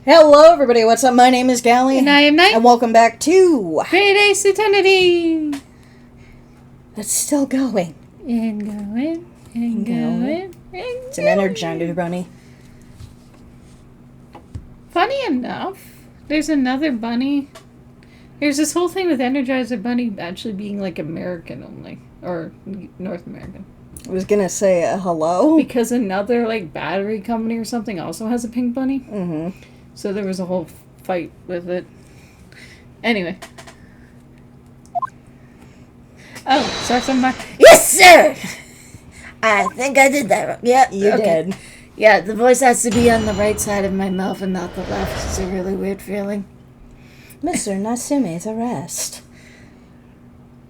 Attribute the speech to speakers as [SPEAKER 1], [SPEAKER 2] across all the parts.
[SPEAKER 1] Hello, everybody. What's up? My name is Callie.
[SPEAKER 2] And I am Knight.
[SPEAKER 1] And welcome back to
[SPEAKER 2] Great Ace Eternity.
[SPEAKER 1] It's still going.
[SPEAKER 2] And going. And going.
[SPEAKER 1] It's an Energizer bunny.
[SPEAKER 2] Funny enough, there's another bunny. There's this whole thing with Energizer Bunny actually being like American only. Or North American.
[SPEAKER 1] I was gonna say hello.
[SPEAKER 2] Because another like battery company or something also has a pink bunny.
[SPEAKER 1] Mm-hmm.
[SPEAKER 2] So there was a whole fight with it. Anyway. Oh, start on my...
[SPEAKER 3] Yes, sir! I think I did that. Yeah,
[SPEAKER 1] You did.
[SPEAKER 3] Yeah, the voice has to be on the right side of my mouth and not the left. It's a really weird feeling.
[SPEAKER 1] Mr. Nasume's arrest.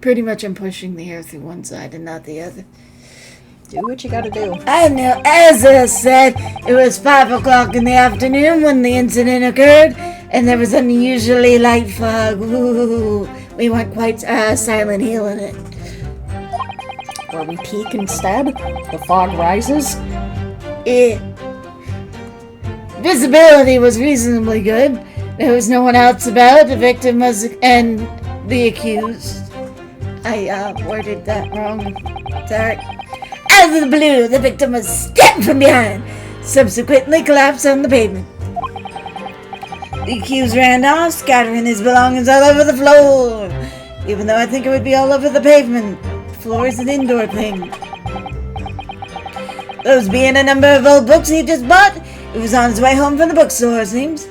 [SPEAKER 3] Pretty much I'm pushing the air through one side and not the other.
[SPEAKER 1] Do what you gotta do.
[SPEAKER 3] I know, as I said, it was 5 o'clock in the afternoon when the incident occurred, and there was unusually light fog. Ooh, we went quite Silent Hill in it.
[SPEAKER 1] Where we peek instead, the fog rises.
[SPEAKER 3] Visibility was reasonably good. There was no one else about. The victim was and the accused. I worded that wrong. Sorry. Out of the blue, the victim was stabbed from behind, subsequently collapsed on the pavement. The accused ran off, scattering his belongings all over the floor. Even though I think it would be all over the pavement. The floor is an indoor thing. Those being a number of old books he just bought, he was on his way home from the bookstore, it seems.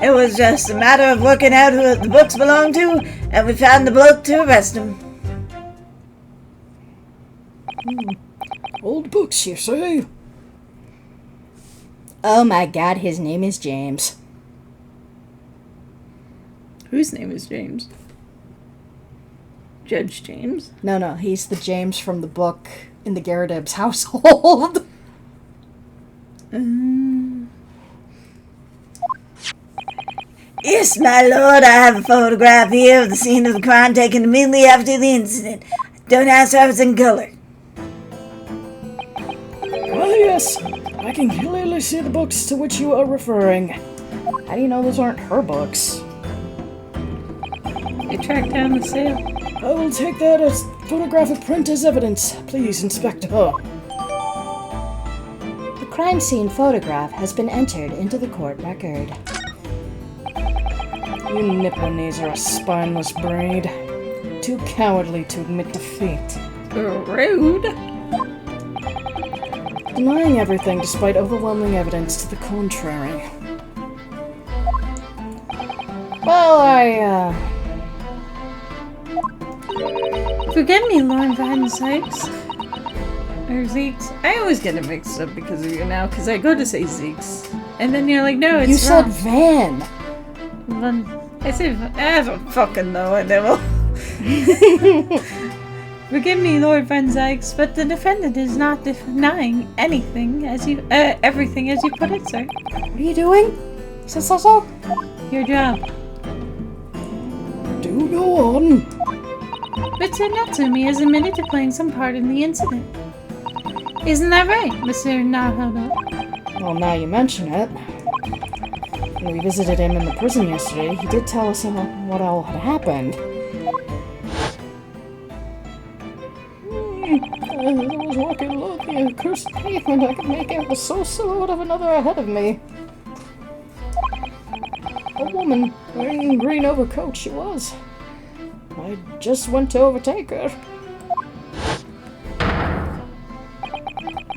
[SPEAKER 3] It was just a matter of working out who the books belonged to, and we found the bloke to arrest him.
[SPEAKER 1] Old books, you say? Oh my god, his name is James.
[SPEAKER 2] Whose name is James? Judge James?
[SPEAKER 1] No, he's the James from the book in the Garrideb's household.
[SPEAKER 3] Yes, my lord, I have a photograph here of the scene of the crime taken immediately after the incident. Don't ask how it's in color.
[SPEAKER 1] Well, yes, I can clearly see the books to which you are referring. How do you know those aren't her books?
[SPEAKER 2] You tracked down the sale.
[SPEAKER 1] I will take that as photographic print as evidence. Please, Inspector. The crime scene photograph has been entered into the court record. You Nipponese are a spineless breed. Too cowardly to admit defeat.
[SPEAKER 2] Rude.
[SPEAKER 1] Denying everything despite overwhelming evidence to the contrary. Well,
[SPEAKER 2] Forgive me, Lord Van Sykes. Or Zeeks. I always get it mixed up because of you now, because I go to say Zeeks. And then you're like, no, it's
[SPEAKER 1] you said
[SPEAKER 2] wrong.
[SPEAKER 1] Van.
[SPEAKER 2] I said, I don't fucking know it, devil. Forgive me, Lord Van Sykes, but the defendant is not denying anything as you, everything as you put it, sir.
[SPEAKER 1] What are you doing? So?
[SPEAKER 2] Your job.
[SPEAKER 1] Do go on.
[SPEAKER 2] Mr. Natsumi has admitted to playing some part in the incident. Isn't that right, Mr. Nahodo?
[SPEAKER 1] Well, now you mention it. When we visited him in the prison yesterday, he did tell us what all had happened. I was walking along the accursed pavement. I could make out the silhouette of another ahead of me. A woman wearing a green overcoat she was. I just went to overtake her.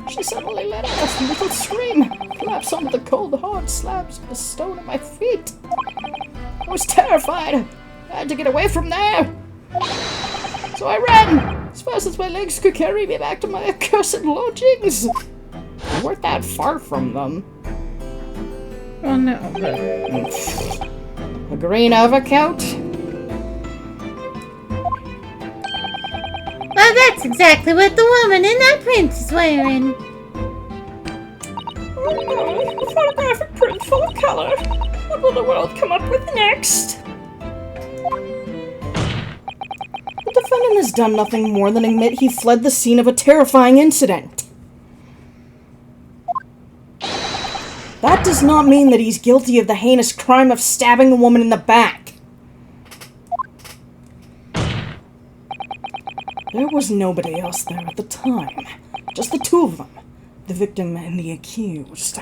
[SPEAKER 1] She suddenly let out a little scream, collapsed onto the cold, hard slabs of the stone at my feet. I was terrified. I had to get away from there. So I ran as fast as my legs could carry me back to my accursed lodgings. We weren't that far from them.
[SPEAKER 2] Oh no.
[SPEAKER 1] A green overcoat?
[SPEAKER 2] Well, that's exactly what the woman in that print is wearing.
[SPEAKER 1] Oh no, a photographic print full of color. What will the world come up with next? The defendant has done nothing more than admit he fled the scene of a terrifying incident. That does not mean that he's guilty of the heinous crime of stabbing the woman in the back. There was nobody else there at the time. Just the two of them. The victim and the accused.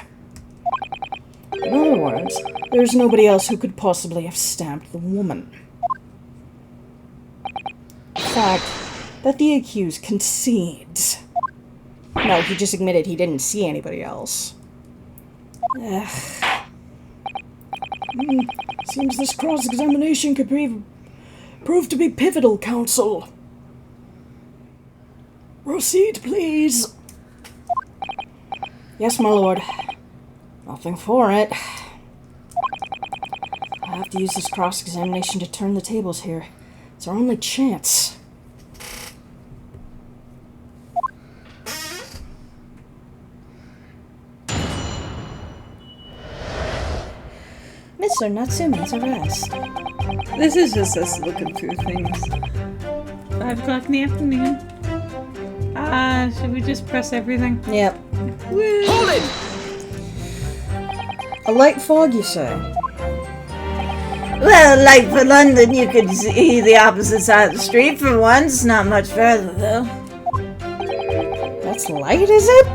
[SPEAKER 1] In other words, there's nobody else who could possibly have stabbed the woman. The fact that the accused concedes. No, he just admitted he didn't see anybody else. Seems this cross-examination could prove to be pivotal, counsel. Proceed, please. Yes, my lord. Nothing for it. I have to use this cross-examination to turn the tables here. It's our only chance. Mr. Natsume's arrest.
[SPEAKER 2] This is just us looking through things. 5 o'clock in the afternoon. Should we just press everything?
[SPEAKER 1] Yep.
[SPEAKER 2] Woo.
[SPEAKER 4] Hold it!
[SPEAKER 1] A light fog, you say?
[SPEAKER 3] Well, like for London, you could see the opposite side of the street for once. Not much further, though.
[SPEAKER 1] That's light, is it?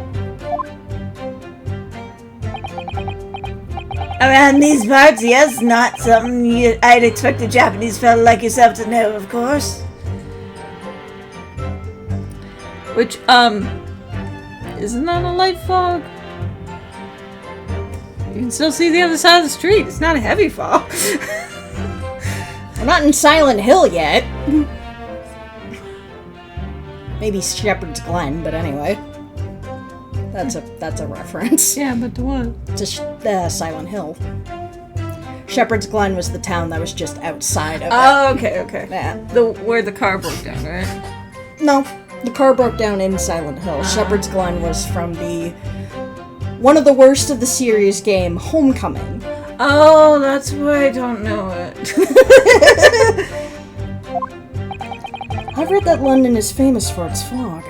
[SPEAKER 3] Around these parts, yes. Not something I'd expect a Japanese fellow like yourself to know, of course.
[SPEAKER 2] Which, isn't that a light fog? You can still see the other side of the street. It's not a heavy fog.
[SPEAKER 1] We're not in Silent Hill yet. Maybe Shepherd's Glen, but anyway. That's a reference.
[SPEAKER 2] Yeah, but to what?
[SPEAKER 1] To Silent Hill. Shepherd's Glen was the town that was just outside of it.
[SPEAKER 2] Oh, okay.
[SPEAKER 1] Yeah.
[SPEAKER 2] Where the car broke down, right?
[SPEAKER 1] No, the car broke down in Silent Hill. Shepherd's Glen was from one of the worst of the series game, Homecoming.
[SPEAKER 2] Oh, that's why I don't know it.
[SPEAKER 1] I've heard that London is famous for its fog.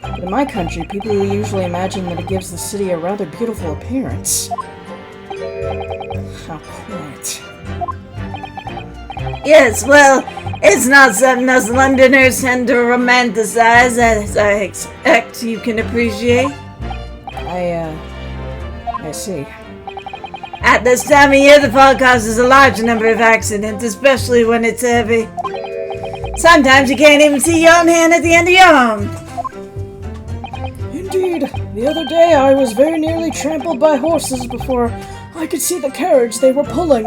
[SPEAKER 1] But in my country, people usually imagine that it gives the city a rather beautiful appearance. How quiet.
[SPEAKER 3] Yes, well, it's not something us Londoners tend to romanticize, as I expect you can appreciate.
[SPEAKER 1] I see.
[SPEAKER 3] At this time of year, the fog causes a large number of accidents, especially when it's heavy. Sometimes you can't even see your own hand at the end of your arm.
[SPEAKER 1] Indeed. The other day I was very nearly trampled by horses before I could see the carriage they were pulling.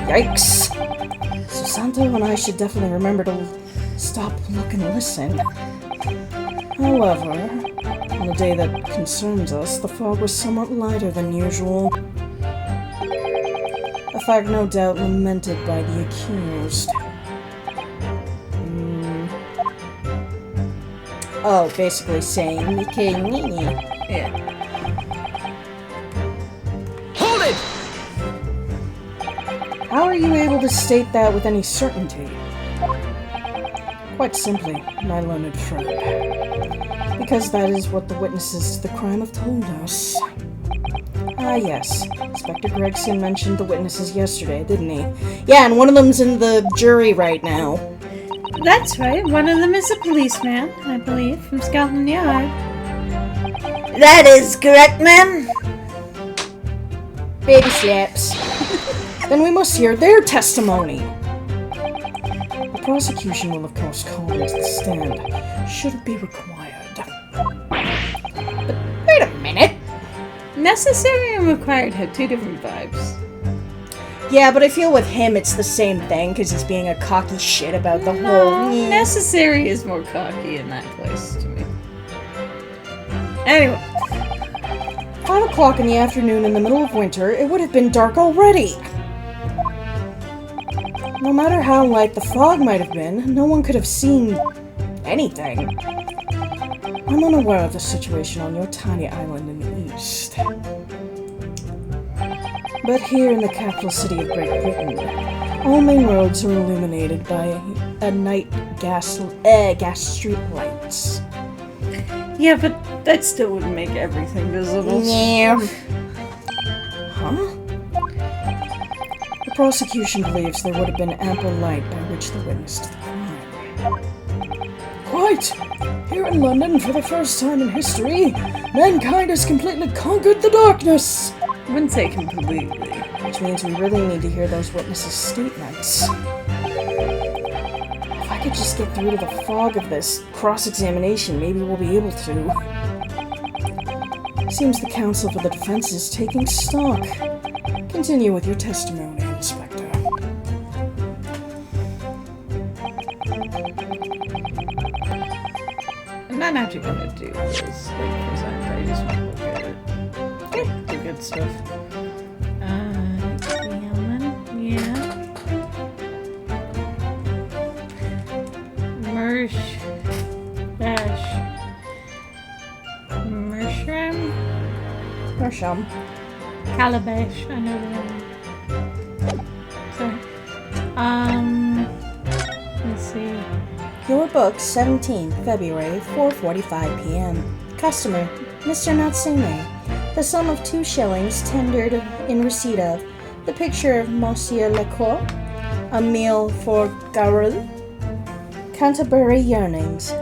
[SPEAKER 1] Yikes. So Santo and I should definitely remember to stop, look, and listen. However, on the day that concerns us, the fog was somewhat lighter than usual. A fact no doubt lamented by the accused. Oh, basically saying,
[SPEAKER 2] Yeah.
[SPEAKER 4] Hold it!
[SPEAKER 1] How are you able to state that with any certainty? Quite simply, my learned friend. Because that is what the witnesses to the crime have told us. Ah, yes. Inspector Gregson mentioned the witnesses yesterday, didn't he? Yeah, and one of them's in the jury right now.
[SPEAKER 2] That's right. One of them is a policeman, I believe, from Scotland Yard.
[SPEAKER 3] That is correct, ma'am.
[SPEAKER 1] Baby steps. Then we must hear their testimony. The prosecution will, of course, call them to the stand, should it be required. But wait a minute.
[SPEAKER 2] Necessary and required have 2 different vibes.
[SPEAKER 1] Yeah, but I feel with him it's the same thing, because he's being a cocky shit about the whole...
[SPEAKER 2] Necessary is more cocky in that place to me. Anyway.
[SPEAKER 1] 5 o'clock in the afternoon in the middle of winter, it would have been dark already. No matter how light the fog might have been, no one could have seen anything. I'm unaware of the situation on your tiny island in the east. But here in the capital city of Great Britain, all main roads are illuminated by night gas street lights.
[SPEAKER 2] Yeah, but That still wouldn't make everything visible.
[SPEAKER 3] Yeah.
[SPEAKER 1] Huh? The prosecution believes there would have been ample light by which they witnessed the crime. Quite! Here in London, for the first time in history, mankind has completely conquered the darkness!
[SPEAKER 2] I wouldn't say completely.
[SPEAKER 1] Which means we really need to hear those witnesses' statements. If I could just get through to the fog of this cross-examination, maybe we'll be able to. Seems the counsel for the defense is taking stock. Continue with your testimony, Inspector.
[SPEAKER 2] I'm not actually gonna do this, like, present. I just want to look at it. Okay. The good stuff. Yeah.
[SPEAKER 1] Mersham.
[SPEAKER 2] Calabash, I know that one. Sorry. Let's see.
[SPEAKER 1] Your book, 17th February, 4:45 p.m. Customer, Mr. Natsume. The sum of 2 shillings tendered in receipt of the picture of Monsieur Lecourt, a meal for Garou, Canterbury Yearnings.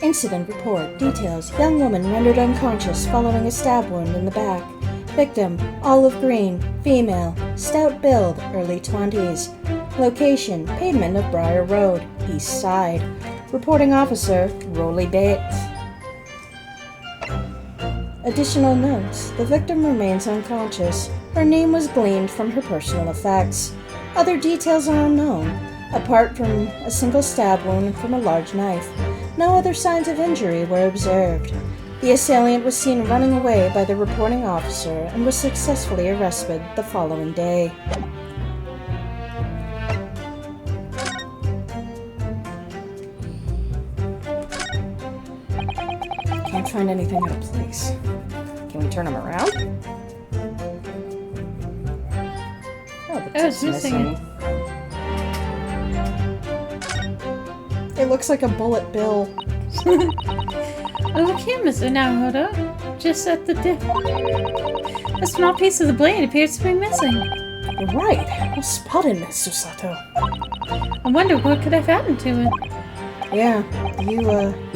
[SPEAKER 1] Incident report details young woman rendered unconscious following a stab wound in the back. Victim, olive green, female, stout build, early 20s. Location, pavement of Briar Road, East Side. Reporting officer, Rolly Bates. Additional notes, the victim remains unconscious. Her name was gleaned from her personal effects. Other details are unknown, apart from a single stab wound from a large knife. No other signs of injury were observed. The assailant was seen running away by the reporting officer and was successfully arrested the following day. Can't find anything out of place. Can we turn him around? Oh, the
[SPEAKER 2] it's
[SPEAKER 1] tip's
[SPEAKER 2] missing.
[SPEAKER 1] It looks like a bullet bill.
[SPEAKER 2] Oh, look here, Mr. Naruto. Just at the tip. A small piece of the blade appears to be missing.
[SPEAKER 1] You're right. Well spotted, Miss Susato.
[SPEAKER 2] I wonder what could have happened to it.
[SPEAKER 1] Yeah, you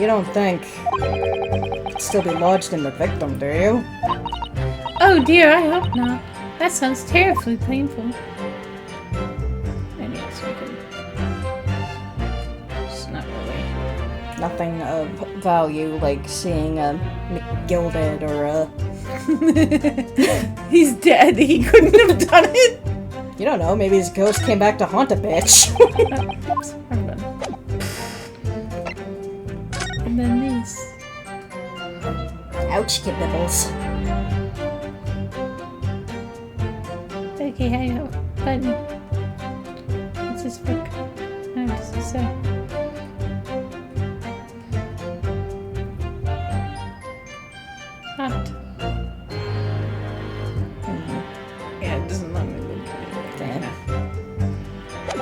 [SPEAKER 1] don't think it'd still be lodged in the victim, do you?
[SPEAKER 2] Oh dear, I hope not. That sounds terribly painful. And yes, we can. It's not really.
[SPEAKER 1] Nothing of value, like seeing a McGilded or a...
[SPEAKER 2] He's dead. He couldn't have done it.
[SPEAKER 1] You don't know, maybe his ghost came back to haunt a bitch.
[SPEAKER 2] Oh, oops, wrong button. And then these.
[SPEAKER 1] Ouch, kid nibbles.
[SPEAKER 2] Okay, I know. Button. What's this book? What does it say? Hot. Yeah, it doesn't let me look at it.
[SPEAKER 1] Damn.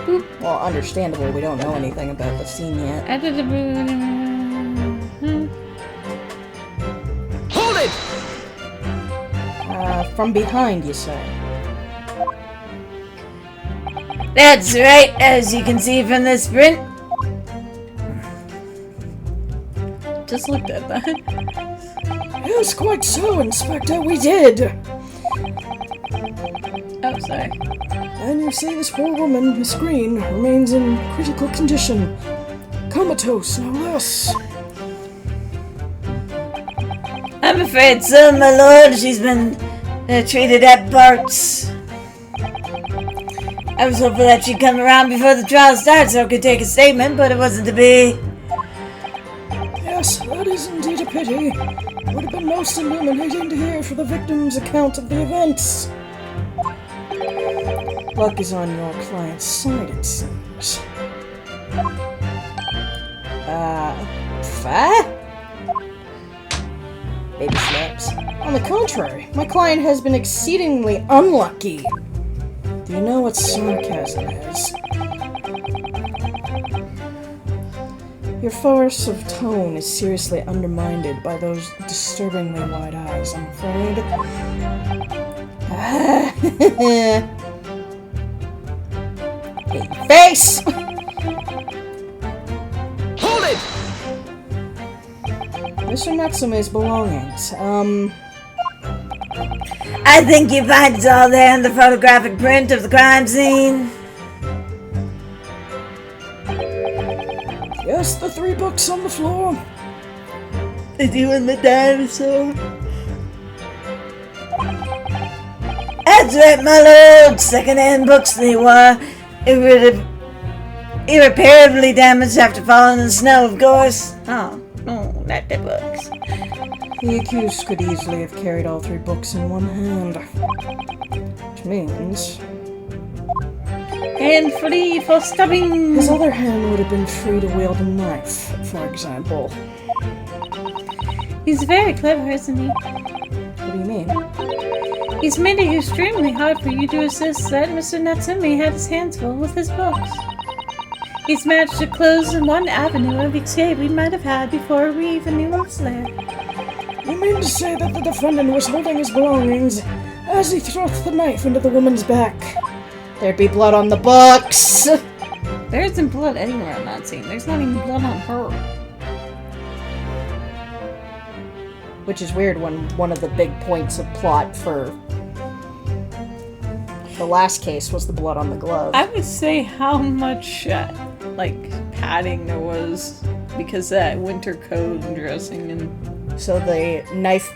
[SPEAKER 2] Boop.
[SPEAKER 1] Well, understandable, we don't know anything about the scene yet.
[SPEAKER 2] Added the
[SPEAKER 4] Hold it!
[SPEAKER 1] From behind, you say?
[SPEAKER 3] That's right, as you can see from this print.
[SPEAKER 2] just looked at that.
[SPEAKER 1] Yes, quite so, Inspector, we did!
[SPEAKER 2] Oh, sorry.
[SPEAKER 1] And you see this poor woman, Miss Green, remains in critical condition. Comatose, no less.
[SPEAKER 3] I'm afraid so, my lord. She's been treated at Bart's. I was hopeful that she'd come around before the trial starts so I could take a statement, but it wasn't to be.
[SPEAKER 1] Yes, that is indeed a pity. It would have been most illuminating to hear for the victim's account of the events. Luck is on your client's side, it seems. Fair? Baby steps. On the contrary, my client has been exceedingly unlucky. Do you know what sarcasm is? Your force of tone is seriously undermined by those disturbingly wide eyes, I'm afraid. Hey, face!
[SPEAKER 4] Hold it!
[SPEAKER 1] Mr. Natsume's belongings,
[SPEAKER 3] I think you find it's all there in the photographic print of the crime scene.
[SPEAKER 1] Yes, the 3 books on the floor.
[SPEAKER 3] Did you and the dinosaur? That's right, my lord. Second-hand books they were. Irreparably damaged after falling in the snow, of course. Oh, no, not the books.
[SPEAKER 1] The accused could easily have carried all 3 books in one hand. Which means
[SPEAKER 2] And free for stabbing.
[SPEAKER 1] his other hand would have been free to wield a knife, for example.
[SPEAKER 2] He's very clever, isn't he?
[SPEAKER 1] What do you mean?
[SPEAKER 2] He's made it extremely hard for you to assist that Mr. Natsume had his hands full with his books. He's managed to close one avenue of escape we might have had before we even knew it was there.
[SPEAKER 1] You mean to say that the defendant was holding his belongings as he thrust the knife into the woman's back? There'd be blood on the books!
[SPEAKER 2] There isn't blood anywhere on that scene. There's not even blood on her.
[SPEAKER 1] Which is weird when one of the big points of plot for the last case was the blood on the glove.
[SPEAKER 2] I would say how much, padding there was because that winter coat and dressing and...
[SPEAKER 1] So the knife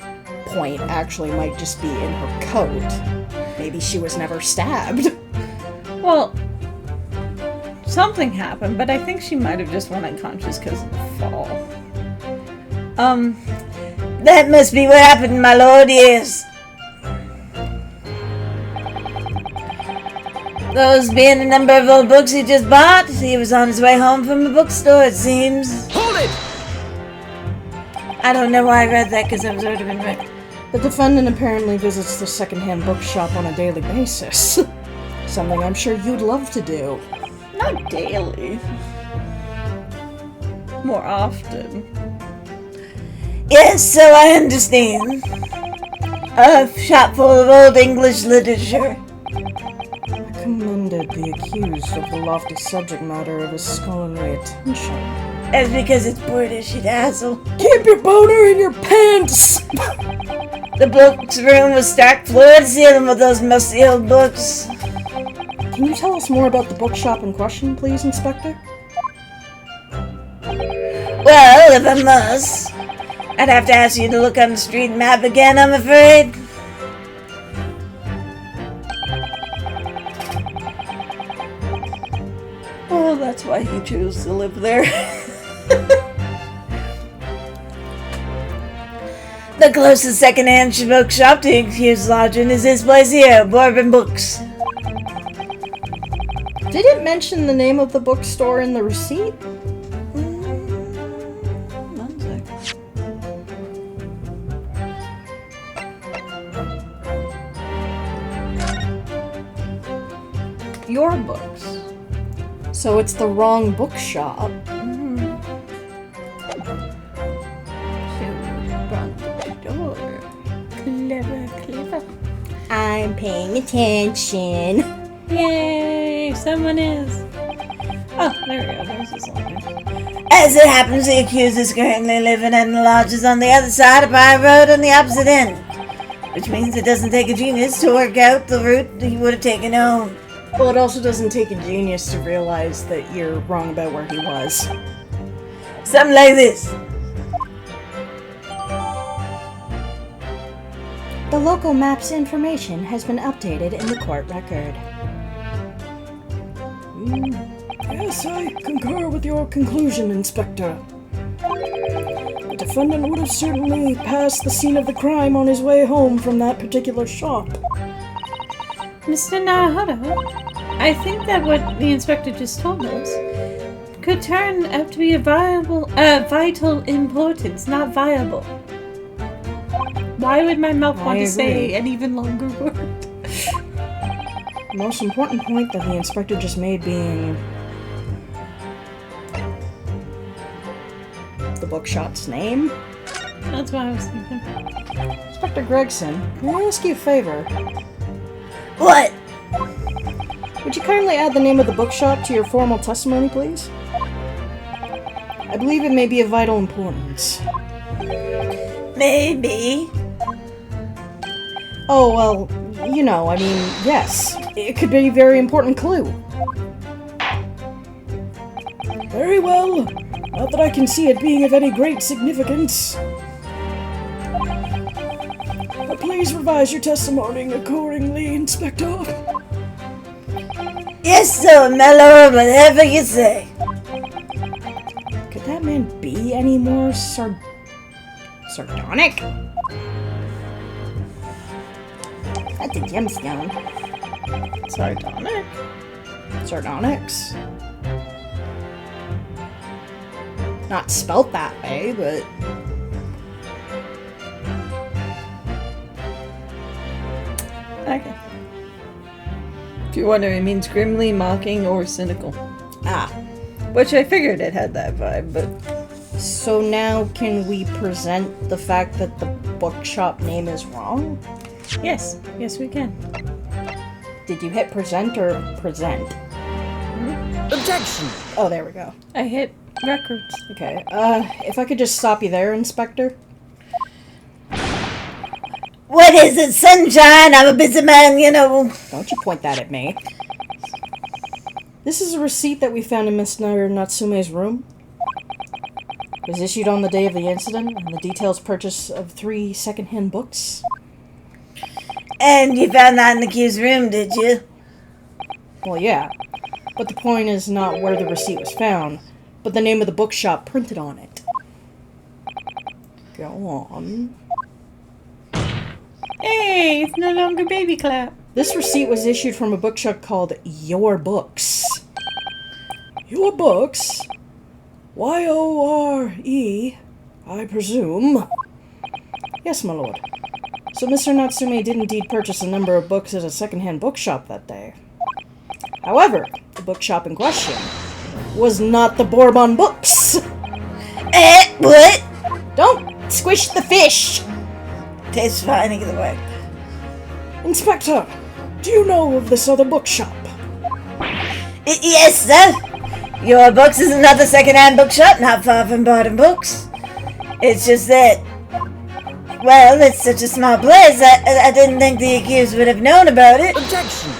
[SPEAKER 1] point actually might just be in her coat. Maybe she was never stabbed.
[SPEAKER 2] Well, something happened, but I think she might have just went unconscious because of the fall.
[SPEAKER 3] That must be what happened, my lord, yes. Those being the number of old books he just bought, he was on his way home from the bookstore, it seems.
[SPEAKER 4] Hold it!
[SPEAKER 3] I don't know why I read that, because I was already been read.
[SPEAKER 1] The defendant apparently visits the secondhand bookshop on a daily basis. Something I'm sure you'd love to do.
[SPEAKER 2] Not daily. More often.
[SPEAKER 3] Yes, so I understand. A shop full of old English literature.
[SPEAKER 1] I commended the accused of the lofty subject matter of his scholarly attention.
[SPEAKER 3] That's because it's British, you dazzle.
[SPEAKER 1] Keep your boner in your pants!
[SPEAKER 3] The books room was stark floor to ceiling with those musty old books.
[SPEAKER 1] Can you tell us more about the bookshop in question, please, Inspector?
[SPEAKER 3] Well, if I must, I'd have to ask you to look on the street map again, I'm afraid.
[SPEAKER 2] Oh, that's why he chose to live there.
[SPEAKER 3] The closest second-hand bookshop to accused lodging is this place here, Bourbon Books.
[SPEAKER 1] Did it mention the name of the bookstore in the receipt?
[SPEAKER 2] One sec. Your books.
[SPEAKER 1] So it's the wrong bookshop.
[SPEAKER 2] Clever.
[SPEAKER 1] I'm paying attention.
[SPEAKER 2] Yay! Someone is. Oh, there we go. There's his line.
[SPEAKER 3] As it happens, the accused is currently living in the lodges on the other side of Pine Road on the opposite end. Which means it doesn't take a genius to work out the route he would have taken home.
[SPEAKER 1] Well, it also doesn't take a genius to realize that you're wrong about where he was.
[SPEAKER 3] Something like this.
[SPEAKER 1] The local map's information has been updated in the court record. Yes, I concur with your conclusion, Inspector. The defendant would have certainly passed the scene of the crime on his way home from that particular shop.
[SPEAKER 2] Mr. Naruhodo, I think that what the inspector just told us could turn out to be a vital importance, not viable. Why would my mouth want to say an even longer word?
[SPEAKER 1] The most important point that the inspector just made being the bookshop's name.
[SPEAKER 2] That's what I was thinking.
[SPEAKER 1] Inspector Gregson, can I ask you a favor?
[SPEAKER 3] What?
[SPEAKER 1] Would you kindly add the name of the bookshop to your formal testimony, please? I believe it may be of vital importance.
[SPEAKER 3] Maybe.
[SPEAKER 1] Oh, well, you know, I mean, yes. It could be a very important clue. Very well. Not that I can see it being of any great significance. But please revise your testimony accordingly, Inspector.
[SPEAKER 3] Yes, sir, my lord, whatever you say.
[SPEAKER 1] Could that man be any more sardonic? That's a gemstone.
[SPEAKER 2] Sardonic?
[SPEAKER 1] Sardonyx? Not spelt that way, but...
[SPEAKER 4] Okay. If you're wondering, it means grimly, mocking, or cynical.
[SPEAKER 1] Ah.
[SPEAKER 4] Which I figured it had that vibe, but...
[SPEAKER 1] So now can we present the fact that the bookshop name is wrong?
[SPEAKER 2] Yes. Yes, we can.
[SPEAKER 1] Did you hit present or present?
[SPEAKER 3] Objection.
[SPEAKER 1] Oh, there we go.
[SPEAKER 2] I hit records.
[SPEAKER 1] Okay, if I could just stop you there, Inspector.
[SPEAKER 3] What is it, sunshine? I'm a busy man, you know.
[SPEAKER 1] Don't you point that at me. This is a receipt that we found in Mr. Natsume's room. It was issued on the day of the incident, and the details purchase of 3 second-hand books.
[SPEAKER 3] And you found that in the accused room, did you?
[SPEAKER 1] Well, yeah. But the point is not where the receipt was found, but the name of the bookshop printed on it. Go on.
[SPEAKER 2] Hey, it's no longer baby clap.
[SPEAKER 1] This receipt was issued from a bookshop called Yore Books. Your Books? Y-O-R-E, I presume. Yes, my lord. So Mr. Natsume did indeed purchase a number of books at a second-hand bookshop that day. However, the bookshop in question was not the Bourbon Books.
[SPEAKER 3] What?
[SPEAKER 1] Don't squish the fish!
[SPEAKER 3] Tastes fine either way.
[SPEAKER 1] Inspector, do you know of this other bookshop?
[SPEAKER 3] Yes, sir. Your Books is another second-hand bookshop not far from Bourbon Books. It's just that, well, it's such a small place, I didn't think the accused would have known about it. Objection.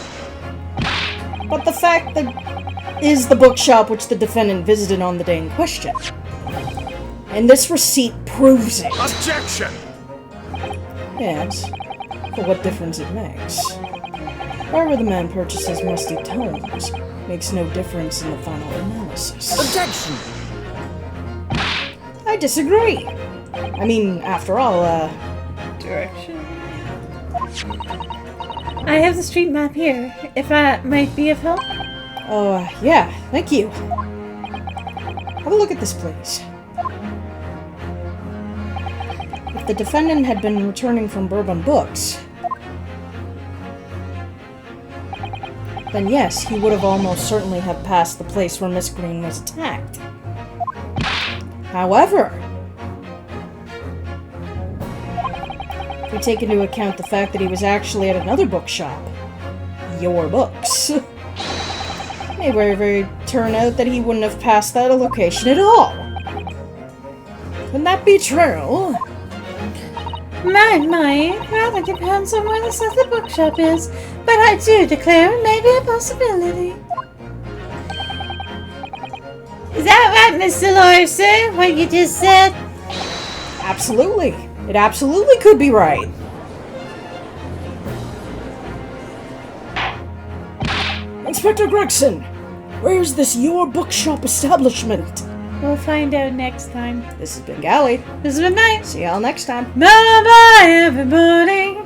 [SPEAKER 1] But the fact that is the bookshop which the defendant visited on the day in question. And this receipt proves it.
[SPEAKER 5] Objection!
[SPEAKER 1] Yes, but what difference it makes. Wherever the man purchases musty tomes, makes no difference in the final analysis.
[SPEAKER 3] Objection.
[SPEAKER 1] I disagree. I mean, after all,
[SPEAKER 4] Direction?
[SPEAKER 2] I have the street map here, if that might be of help.
[SPEAKER 1] yeah, thank you. Have a look at this, please. If the defendant had been returning from Bourbon Books, then yes, he would have almost certainly have passed the place where Miss Green was attacked. However, if we take into account the fact that he was actually at another bookshop, Yore Books, it may very turn out that he wouldn't have passed that location at all. Couldn't that be true?
[SPEAKER 2] My, rather depends on where this other bookshop is, but I do declare it may be a possibility. Is that right, Mr. Lawyer, sir? What you just said?
[SPEAKER 1] Absolutely. It absolutely could be right. Inspector Gregson, where's this Yore Bookshop establishment?
[SPEAKER 2] We'll find out next time.
[SPEAKER 1] This has been Gally.
[SPEAKER 2] This has been nice.
[SPEAKER 1] See y'all next time.
[SPEAKER 2] Bye-bye, everybody.